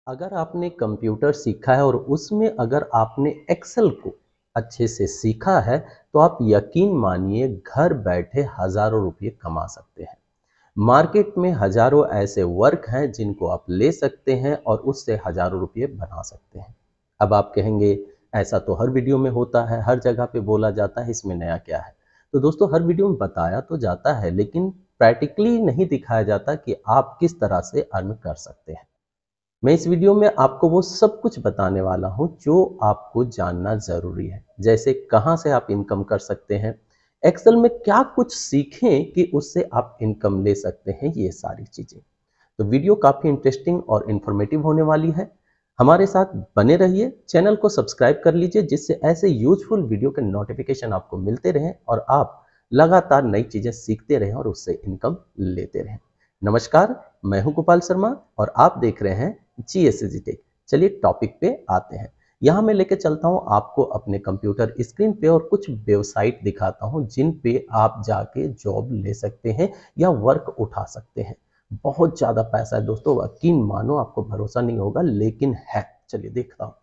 अगर आपने कंप्यूटर सीखा है और उसमें अगर आपने एक्सेल को अच्छे से सीखा है तो आप यकीन मानिए घर बैठे हजारों रुपये कमा सकते हैं। मार्केट में हजारों ऐसे वर्क हैं जिनको आप ले सकते हैं और उससे हजारों रुपये बना सकते हैं। अब आप कहेंगे ऐसा तो हर वीडियो में होता है, हर जगह पे बोला जाता है, इसमें नया क्या है। तो दोस्तों, हर वीडियो में बताया तो जाता है लेकिन प्रैक्टिकली नहीं दिखाया जाता कि आप किस तरह से अर्न कर सकते हैं। मैं इस वीडियो में आपको वो सब कुछ बताने वाला हूँ जो आपको जानना ज़रूरी है। जैसे कहाँ से आप इनकम कर सकते हैं, एक्सेल में क्या कुछ सीखें कि उससे आप इनकम ले सकते हैं, ये सारी चीज़ें। तो वीडियो काफ़ी इंटरेस्टिंग और इन्फॉर्मेटिव होने वाली है। हमारे साथ बने रहिए, चैनल को सब्सक्राइब कर लीजिए जिससे ऐसे यूजफुल वीडियो के नोटिफिकेशन आपको मिलते रहें और आप लगातार नई चीज़ें सीखते रहें और उससे इनकम लेते रहें। नमस्कार, मैं हूं गोपाल शर्मा और आप देख रहे हैं GSG टेक। चलिए टॉपिक पे आते हैं। यहाँ मैं लेके चलता हूँ आपको अपने कंप्यूटर स्क्रीन पे और कुछ वेबसाइट दिखाता हूँ जिन पे आप जाके जॉब ले सकते हैं या वर्क उठा सकते हैं। बहुत ज़्यादा पैसा है दोस्तों, यकीन मानो, आपको भरोसा नहीं होगा लेकिन है। चलिए देखता हूँ।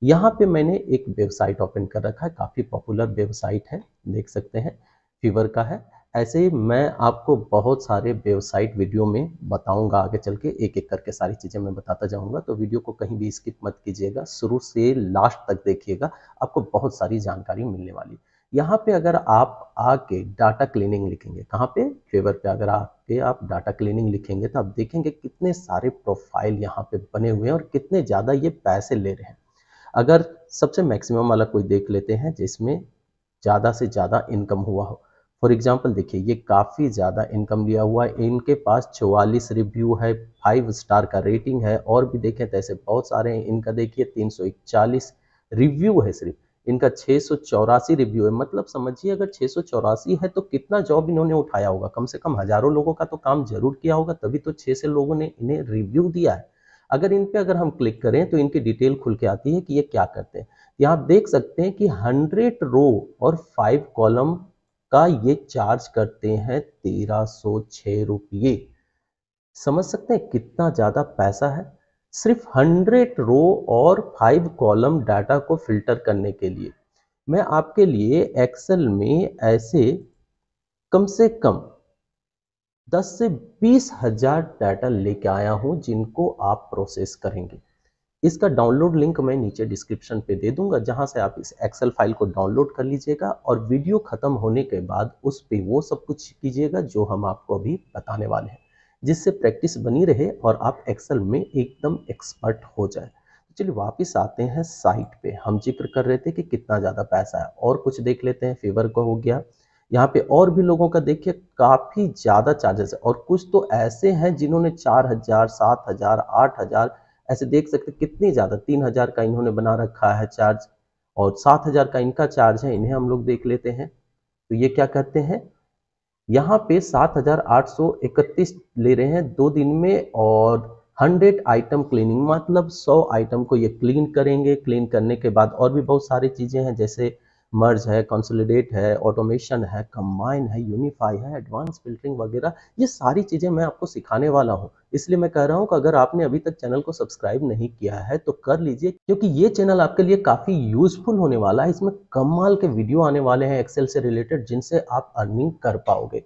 यहाँ पे मैंने एक वेबसाइट ओपन कर रखा है, काफ़ी पॉपुलर वेबसाइट है, देख सकते हैं, फीवर का है। ऐसे ही मैं आपको बहुत सारे वेबसाइट वीडियो में बताऊंगा, आगे चल के एक एक करके सारी चीज़ें मैं बताता जाऊंगा। तो वीडियो को कहीं भी स्किप मत कीजिएगा, शुरू से लास्ट तक देखिएगा, आपको बहुत सारी जानकारी मिलने वाली। यहाँ पे अगर आप आके डाटा क्लीनिंग लिखेंगे, कहाँ पे, फेवर पे अगर आके आप डाटा क्लीनिंग लिखेंगे तो आप देखेंगे कितने सारे प्रोफाइल यहाँ पे बने हुए हैं और कितने ज़्यादा ये पैसे ले रहे हैं। अगर सबसे मैक्सिमम वाला कोई देख लेते हैं जिसमें ज़्यादा से ज़्यादा इनकम हुआ हो। फॉर एग्जांपल देखिए, ये काफ़ी ज़्यादा इनकम लिया हुआ है, इनके पास 44 रिव्यू है, 5 स्टार का रेटिंग है। और भी देखें तो ऐसे बहुत सारे हैं। इनका देखिए 341 रिव्यू है, सिर्फ इनका 684 रिव्यू है। मतलब समझिए, अगर 684 है तो कितना जॉब इन्होंने उठाया होगा, कम से कम हजारों लोगों का तो काम जरूर किया होगा, तभी तो 6 से लोगों ने इन्हें रिव्यू दिया है। अगर इन पे अगर हम क्लिक करें तो इनकी डिटेल खुल के आती है कि ये क्या करते हैं। यहाँ आप देख सकते हैं कि 100 रो और 5 कॉलम का ये चार्ज करते हैं 1306 रुपये। समझ सकते हैं कितना ज़्यादा पैसा है सिर्फ 100 रो और 5 कॉलम डाटा को फिल्टर करने के लिए। मैं आपके लिए एक्सेल में ऐसे कम से कम 10 से 20 हजार डाटा लेके आया हूं जिनको आप प्रोसेस करेंगे। इसका डाउनलोड लिंक मैं नीचे डिस्क्रिप्शन पे दे दूंगा, जहां से आप इस एक्सेल फाइल को डाउनलोड कर लीजिएगा और वीडियो खत्म होने के बाद उस पे वो सब कुछ कीजिएगा जो हम आपको अभी बताने वाले हैं, जिससे प्रैक्टिस बनी रहे और आप एक्सेल में एकदम एक्सपर्ट हो जाए। तो चलिए वापस आते हैं साइट पे। हम जिक्र कर रहे थे कि कितना ज़्यादा पैसा है, और कुछ देख लेते हैं। फेवर का हो गया, यहाँ पे और भी लोगों का देखिए काफ़ी ज़्यादा चार्जेस है, और कुछ तो ऐसे हैं जिन्होंने 4000, 7000, 8000, ऐसे देख सकते कितनी ज़्यादा, 3000 का इन्होंने बना रखा है चार्ज, और 7000 का इनका चार्ज है। इन्हें हम लोग देख लेते हैं। तो ये क्या कहते हैं, यहाँ पे 7831 ले रहे हैं 2 दिन में, और 100 आइटम क्लीनिंग, मतलब 100 आइटम को ये क्लीन करेंगे। क्लीन करने के बाद और भी बहुत सारी चीज़ें हैं, जैसे मर्ज है, कंसोलिडेट है, ऑटोमेशन है, कंबाइन है, यूनिफाई है, एडवांस फिल्टरिंग वगैरह। ये सारी चीज़ें मैं आपको सिखाने वाला हूँ। इसलिए मैं कह रहा हूँ कि अगर आपने अभी तक चैनल को सब्सक्राइब नहीं किया है तो कर लीजिए, क्योंकि ये चैनल आपके लिए काफ़ी यूजफुल होने वाला है। इसमें कमाल के वीडियो आने वाले हैं एक्सेल से रिलेटेड, जिनसे आप अर्निंग कर पाओगे।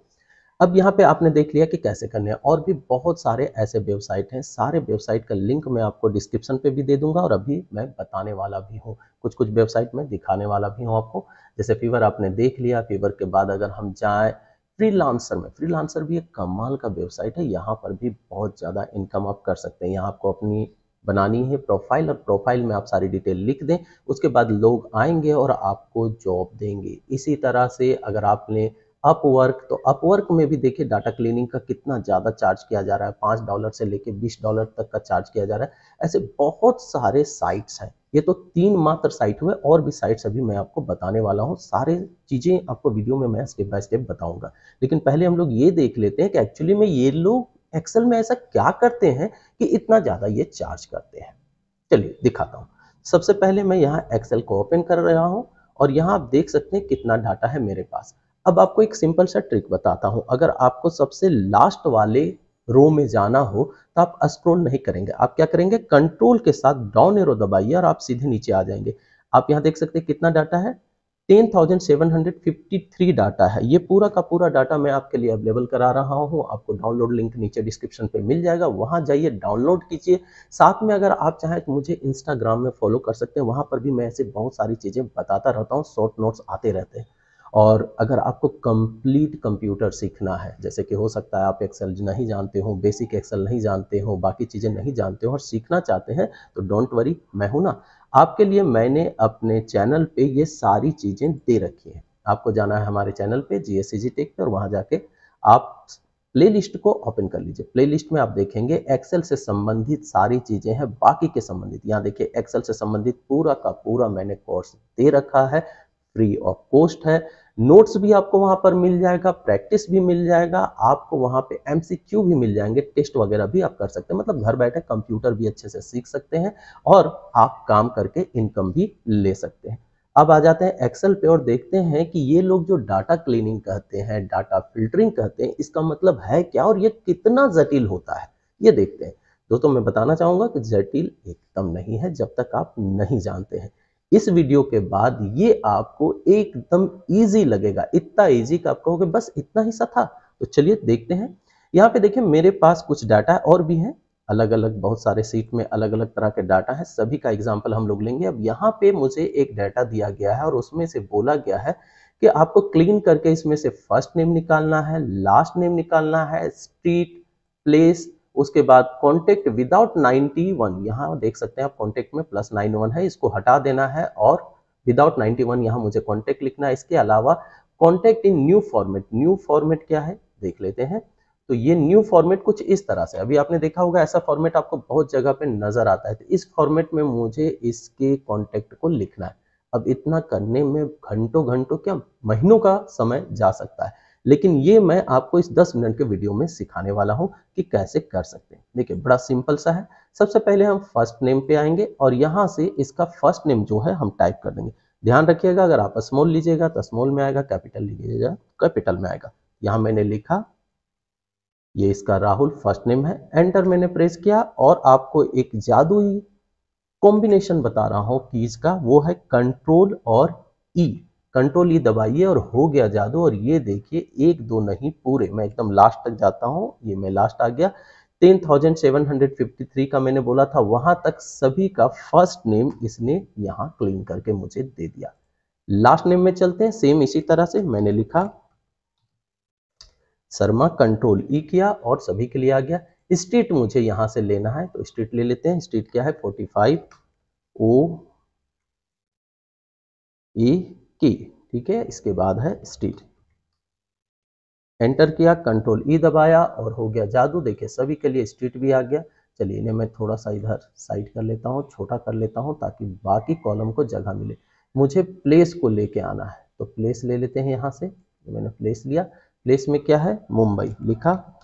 अब यहाँ पे आपने देख लिया कि कैसे करने हैं, और भी बहुत सारे ऐसे वेबसाइट हैं। सारे वेबसाइट का लिंक मैं आपको डिस्क्रिप्शन पे भी दे दूंगा और अभी मैं बताने वाला भी हूँ। कुछ कुछ वेबसाइट में दिखाने वाला भी हूँ आपको। जैसे फीवर आपने देख लिया। फीवर के बाद अगर हम जाएं फ्रीलांसर में, फ्रीलांसर भी एक कमाल का वेबसाइट है। यहाँ पर भी बहुत ज़्यादा इनकम आप कर सकते हैं। यहाँ आपको अपनी बनानी है प्रोफाइल, और प्रोफाइल में आप सारी डिटेल लिख दें, उसके बाद लोग आएंगे और आपको जॉब देंगे। इसी तरह से अगर आपने अपवर्क, तो अपवर्क में भी देखिए डाटा क्लीनिंग का कितना ज़्यादा चार्ज किया जा रहा है, $5 से लेके $20 तक का चार्ज किया जा रहा है। ऐसे बहुत सारे साइट्स हैं। ये तो 3 मात्र साइट हुए, और भी साइट्स अभी मैं आपको बताने वाला हूँ। सारे चीज़ें आपको वीडियो में मैं स्टेप बाय स्टेप बताऊंगा। लेकिन पहले हम लोग ये देख लेते हैं कि एक्चुअली में ये लोग एक्सेल में ऐसा क्या करते हैं कि इतना ज़्यादा ये चार्ज करते हैं। चलिए दिखाता हूँ। सबसे पहले मैं यहाँ एक्सेल को ओपन कर रहा हूँ, और यहाँ आप देख सकते हैं कितना डाटा है मेरे पास। अब आपको एक सिंपल सा ट्रिक बताता हूँ। अगर आपको सबसे लास्ट वाले रो में जाना हो तो आप स्क्रॉल नहीं करेंगे, आप क्या करेंगे, कंट्रोल के साथ डाउन एरो दबाइए और आप सीधे नीचे आ जाएंगे। आप यहाँ देख सकते हैं कितना डाटा है, 10,753 डाटा है। ये पूरा का पूरा डाटा मैं आपके लिए अवेलेबल करा रहा हूँ। आपको डाउनलोड लिंक नीचे डिस्क्रिप्शन पे मिल जाएगा, वहाँ जाइए डाउनलोड कीजिए। साथ में अगर आप चाहें तो मुझे इंस्टाग्राम में फॉलो कर सकते हैं, वहाँ पर भी मैं ऐसे बहुत सारी चीज़ें बताता रहता हूँ, शॉर्ट नोट्स आते रहते हैं। और अगर आपको कंप्लीट कंप्यूटर सीखना है, जैसे कि हो सकता है आप एक्सेल नहीं जानते हो, बेसिक एक्सेल नहीं जानते हो, बाकी चीज़ें नहीं जानते हो और सीखना चाहते हैं, तो डोंट वरी, मैं हूं ना आपके लिए। मैंने अपने चैनल पे ये सारी चीज़ें दे रखी हैं। आपको जाना है हमारे चैनल पे GSCG टेक पे और वहाँ जाके आप प्ले लिस्ट को ओपन कर लीजिए। प्ले लिस्ट में आप देखेंगे एक्सेल से संबंधित सारी चीज़ें हैं, बाकी के संबंधित यहाँ देखिए एक्सेल से संबंधित पूरा का पूरा मैंने कोर्स दे रखा है, फ्री ऑफ कॉस्ट है। नोट्स भी आपको वहां पर मिल जाएगा, प्रैक्टिस भी मिल जाएगा, आपको वहां पे MCQ भी मिल जाएंगे, टेस्ट वगैरह भी आप कर सकते हैं। मतलब घर बैठे कंप्यूटर भी अच्छे से सीख सकते हैं और आप काम करके इनकम भी ले सकते हैं। अब आ जाते हैं एक्सेल पे और देखते हैं कि ये लोग जो डाटा क्लीनिंग कहते हैं, डाटा फिल्टरिंग कहते हैं, इसका मतलब है क्या और ये कितना जटिल होता है, ये देखते हैं। दोस्तों मैं बताना चाहूंगा कि जटिल एकदम नहीं है जब तक आप नहीं जानते हैं। इस वीडियो के बाद ये आपको एकदम इजी लगेगा, इतना इजी कि आप कहोगे बस इतना ही सा था। तो चलिए देखते हैं। यहाँ पे देखिए मेरे पास कुछ डाटा और भी है, अलग अलग बहुत सारे सीट में अलग अलग तरह के डाटा है, सभी का एग्जाम्पल हम लोग लेंगे। अब यहाँ पे मुझे एक डाटा दिया गया है और उसमें से बोला गया है कि आपको क्लीन करके इसमें से फर्स्ट नेम निकालना है, लास्ट नेम निकालना है, स्ट्रीट, प्लेस, उसके बाद कॉन्टेक्ट विदाउट 91, यहाँ देख सकते हैं आप कॉन्टेक्ट में +91 है, इसको हटा देना है और विदाउट 91 यहाँ मुझे कॉन्टेक्ट लिखना है। इसके अलावा contact in new format, new format क्या है देख लेते हैं। तो ये न्यू फॉर्मेट कुछ इस तरह से, अभी आपने देखा होगा ऐसा फॉर्मेट आपको बहुत जगह पे नजर आता है। तो इस फॉर्मेट में मुझे इसके कॉन्टेक्ट को लिखना है। अब इतना करने में घंटों घंटों क्या महीनों का समय जा सकता है, लेकिन ये मैं आपको इस 10 मिनट के वीडियो में सिखाने वाला हूं कि कैसे कर सकते हैं। देखिए बड़ा सिंपल सा है। सबसे पहले हम फर्स्ट नेम पे आएंगे और यहां से इसका फर्स्ट नेम जो है हम टाइप कर देंगे। ध्यान रखिएगा अगर आप स्मॉल लीजिएगा तो स्मॉल में आएगा, कैपिटल लीजिएगा कैपिटल में आएगा। यहां मैंने लिखा, ये इसका राहुल फर्स्ट नेम है। एंटर मैंने प्रेस किया और आपको एक जादुई कॉम्बिनेशन बता रहा हूं कीज का, वो है कंट्रोल और ई। कंट्रोल ई दबाइए और हो गया जादू। और ये देखिए एक दो नहीं पूरे, मैं एकदम लास्ट तक जाता हूं, ये मैं लास्ट आ गया। 10,753 का मैंने बोला था, वहां तक सभी का फर्स्ट नेम इसने यहां क्लीन करके मुझे दे दिया। लास्ट नेम में चलते हैं, सेम इसी तरह से मैंने लिखा शर्मा, कंट्रोल ई किया और सभी के लिए आ गया। स्ट्रीट मुझे यहां से लेना है तो स्ट्रीट ले लेते हैं। स्ट्रीट क्या है, 45 ओ ई की, ठीक है। इसके बाद है स्ट्रीट, एंटर किया, कंट्रोल ई दबाया और हो गया जादू। देखिए सभी के लिए स्ट्रीट भी आ गया। चलिए इन्हें मैं थोड़ा सा इधर साइड कर लेता हूँ, छोटा कर लेता हूँ ताकि बाकी कॉलम को जगह मिले। मुझे प्लेस को लेके आना है तो प्लेस ले लेते हैं यहाँ से। मैंने प्लेस लिया, प्लेस में क्या है, मुंबई लिखा,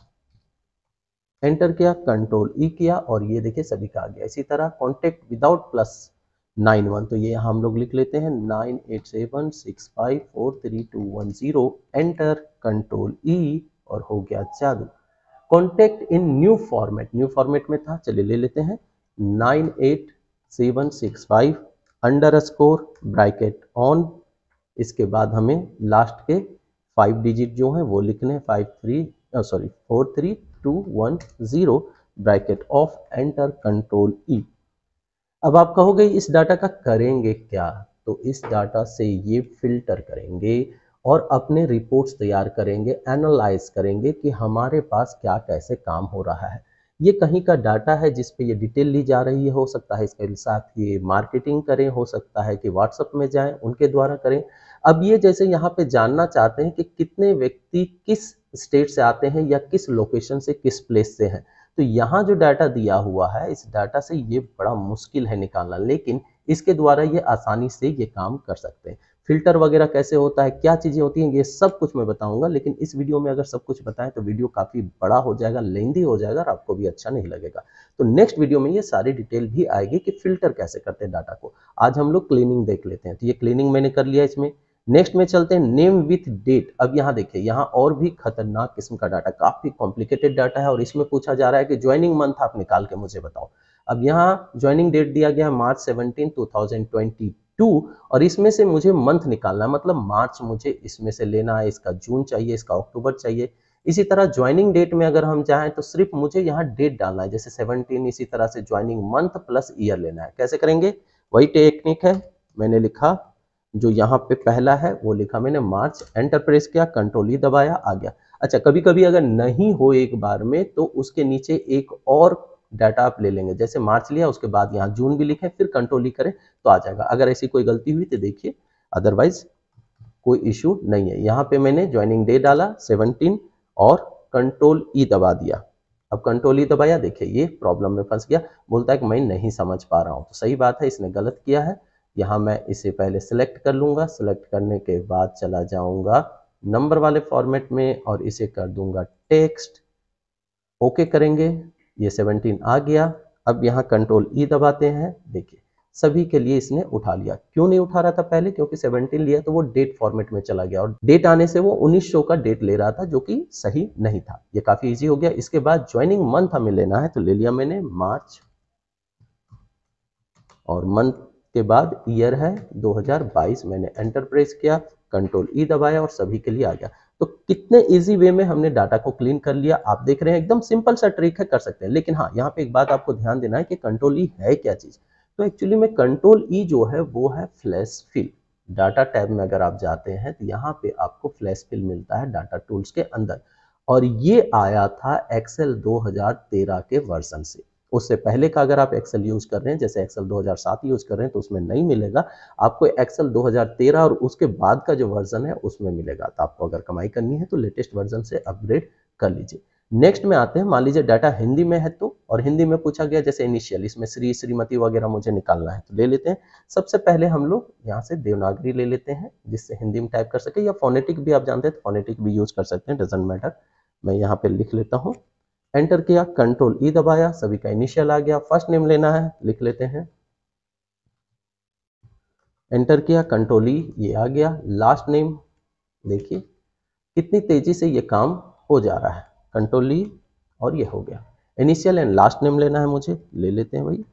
एंटर किया, कंट्रोल ई किया और ये देखिए सभी का आ गया। इसी तरह कॉन्टेक्ट विदाउट +91, तो ये हम लोग लिख लेते हैं 9876543210, एंटर, कंट्रोल ई और हो गया जादू। Contact in new format, new format में था, चलिए ले लेते हैं 98765 अंडरस्कोर ब्रैकेट ऑन। इसके बाद हमें लास्ट के 5 डिजिट जो हैं वो लिखने हैं, 43210 ब्रैकेट ऑफ, एंटर, कंट्रोल ई। अब आप कहोगे इस डाटा का करेंगे क्या, तो इस डाटा से ये फिल्टर करेंगे और अपने रिपोर्ट्स तैयार करेंगे, एनालाइज करेंगे कि हमारे पास क्या कैसे काम हो रहा है। ये कहीं का डाटा है जिस पे ये डिटेल ली जा रही है, हो सकता है इसके साथ ये मार्केटिंग करें, हो सकता है कि व्हाट्सएप में जाएं उनके द्वारा करें। अब ये जैसे यहाँ पे जानना चाहते हैं कि कितने व्यक्ति किस स्टेट से आते हैं या किस लोकेशन से, किस प्लेस से हैं, तो यहाँ जो डाटा दिया हुआ है इस डाटा से ये बड़ा मुश्किल है निकालना, लेकिन इसके द्वारा ये आसानी से ये काम कर सकते हैं। फिल्टर वगैरह कैसे होता है, क्या चीजें होती हैं, ये सब कुछ मैं बताऊंगा, लेकिन इस वीडियो में अगर सब कुछ बताएं तो वीडियो काफी बड़ा हो जाएगा, लेंदी हो जाएगा और आपको भी अच्छा नहीं लगेगा। तो नेक्स्ट वीडियो में ये सारी डिटेल भी आएगी कि फिल्टर कैसे करते हैं डाटा को। आज हम लोग क्लीनिंग देख लेते हैं। तो ये क्लीनिंग मैंने कर लिया, इसमें नेक्स्ट में चलते हैं नेम विथ डेट। अब यहाँ देखिए, यहाँ और भी खतरनाक किस्म का डाटा, काफी कॉम्प्लिकेटेड डाटा है और इसमें पूछा जा रहा है कि ज्वाइनिंग मंथ आप निकाल के मुझे बताओ। अब यहाँ ज्वाइनिंग डेट दिया गया मार्च 17, 2022 और इसमें से मुझे मंथ निकालना है, मतलब मार्च मुझे इसमें से लेना है, इसका जून चाहिए, इसका अक्टूबर चाहिए। इसी तरह ज्वाइनिंग डेट में अगर हम चाहें तो सिर्फ मुझे यहाँ डेट डालना है, जैसे 17, इसी तरह से ज्वाइनिंग मंथ प्लस ईयर लेना है। कैसे करेंगे? वही टेक्निक है, मैंने लिखा जो यहाँ पे पहला है वो लिखा मैंने मार्च, एंटर प्रेस किया, कंट्रोल ई दबाया, आ गया। अच्छा, कभी कभी अगर नहीं हो एक बार में तो उसके नीचे एक और डाटा आप ले लेंगे, जैसे मार्च लिया उसके बाद यहाँ जून भी लिखें, फिर कंट्रोल ई करें तो आ जाएगा। अगर ऐसी कोई गलती हुई तो देखिए, अदरवाइज कोई इश्यू नहीं है। यहाँ पे मैंने ज्वाइनिंग डे डाला 17 और कंट्रोल ई दबा दिया। अब कंट्रोल ई दबाया, देखिए ये प्रॉब्लम में फंस गया, बोलता है कि मैं नहीं समझ पा रहा हूँ। तो सही बात है, इसने गलत किया है। यहाँ मैं इसे पहले सिलेक्ट कर लूंगा, सिलेक्ट करने के बाद चला जाऊंगा नंबर वाले फॉर्मेट में और इसे कर दूंगा टेक्स्ट। ओके करेंगे, ये 17 आ गया। अब यहाँ कंट्रोल ई दबाते हैं, देखिए सभी के लिए इसने उठा लिया। क्यों नहीं उठा रहा था पहले? क्योंकि 17 लिया तो वो डेट फॉर्मेट में चला गया और डेट आने से वो 19 शो का डेट ले रहा था, जो कि सही नहीं था। ये काफी इजी हो गया। इसके बाद ज्वाइनिंग मंथ हमें लेना है, तो ले लिया मैंने मार्च और मंथ के बाद ईयर है 2022, मैंने एंटर प्रेस किया, कंट्रोल ई दबाया और सभी के लिए आ गया। तो कितने इजी वे में हमने डाटा को क्लीन कर लिया, आप देख रहे हैं। एकदम सिंपल सा ट्रिक है, कर सकते हैं। लेकिन हाँ, यहाँ पे एक बात आपको ध्यान देना है कि कंट्रोल ई है क्या चीज। तो एक्चुअली में कंट्रोल ई जो है वो है फ्लैश फिल। डाटा टैब में अगर आप जाते हैं तो यहाँ पे आपको फ्लैश फिल मिलता है डाटा टूल्स के अंदर, और ये आया था एक्सेल 2013 के वर्जन से। उससे पहले का अगर आप एक्सेल यूज कर रहे हैं, जैसे एक्सेल 2007 यूज कर रहे हैं, तो उसमें नहीं मिलेगा आपको। एक्सेल 2013 और उसके बाद का जो वर्जन है उसमें मिलेगा। तो आपको अगर कमाई करनी है तो लेटेस्ट वर्जन से अपग्रेड कर लीजिए। नेक्स्ट में आते हैं, मान लीजिए डाटा हिंदी में है तो, और हिंदी में पूछा गया जैसे इनिशियल, इसमें श्री, श्रीमती वगैरह मुझे निकालना है, तो ले लेते हैं। सबसे पहले हम लोग यहाँ से देवनागरी ले लेते हैं, जिससे हिंदी में टाइप कर सके, या फोनेटिक भी आप जानते हैं तो फोनेटिक भी यूज कर सकते हैं, डजेंट मैटर। मैं यहाँ पे लिख लेता हूँ, एंटर किया, कंट्रोल ई दबाया, सभी का इनिशियल आ गया। फर्स्ट नेम लेना है, लिख लेते हैं, एंटर किया, कंट्रोल ई, ये आ गया। लास्ट नेम, देखिए कितनी तेजी से ये काम हो जा रहा है, कंट्रोल ई और ये हो गया। इनिशियल एंड लास्ट नेम लेना है मुझे, ले लेते हैं भाई,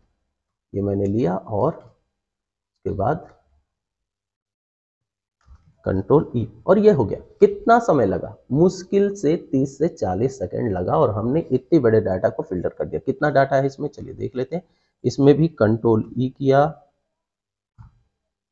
ये मैंने लिया और उसके बाद कंट्रोल ई और ये हो गया। कितना समय लगा? मुश्किल से 30 से 40 सेकंड लगा और हमने इतने बड़े डाटा को फिल्टर कर दिया। कितना डाटा है इसमें, चलिए देख लेते हैं। इसमें भी कंट्रोल ई किया,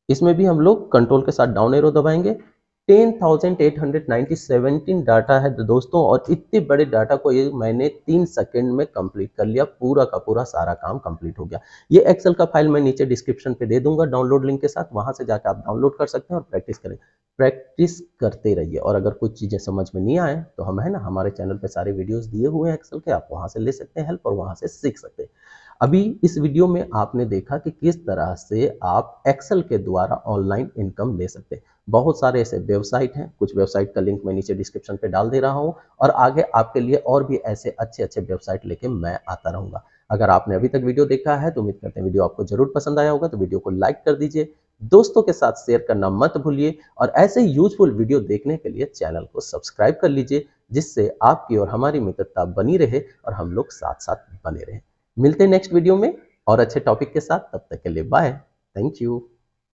इसमें भी हम लोग कंट्रोल के साथ डाउन एरो दबाएंगे। 10,897 डाटा है दोस्तों, और इतने बड़े डाटा को ये मैंने 3 सेकंड में कंप्लीट कर लिया। पूरा का पूरा सारा काम कंप्लीट हो गया। ये एक्सेल का फाइल मैं नीचे डिस्क्रिप्शन पे दे दूंगा डाउनलोड लिंक के साथ, वहां से जाकर आप डाउनलोड कर सकते हैं और प्रैक्टिस करें। प्रैक्टिस करते रहिए, और अगर कुछ चीजें समझ में नहीं आए तो हम है ना, हमारे चैनल पे सारे वीडियोस दिए हुए हैं एक्सेल के, आप वहां से ले सकते हैं हेल्प और वहां से सीख सकते हैं। अभी इस वीडियो में आपने देखा कि किस तरह से आप एक्सेल के द्वारा ऑनलाइन इनकम ले सकते हैं। बहुत सारे ऐसे वेबसाइट हैं, कुछ वेबसाइट का लिंक मैं नीचे डिस्क्रिप्शन पे डाल दे रहा हूं, और आगे आपके लिए और भी ऐसे अच्छे अच्छे वेबसाइट लेके मैं आता रहूंगा। अगर आपने अभी तक वीडियो देखा है तो उम्मीद करते हैं वीडियो आपको जरूर पसंद आया होगा, तो वीडियो को लाइक कर दीजिए, दोस्तों के साथ शेयर करना मत भूलिए, और ऐसे यूजफुल वीडियो देखने के लिए चैनल को सब्सक्राइब कर लीजिए, जिससे आपकी और हमारी मित्रता बनी रहे और हम लोग साथ साथ बने रहे। मिलते हैं नेक्स्ट वीडियो में और अच्छे टॉपिक के साथ, तब तक के लिए बाय, थैंक यू।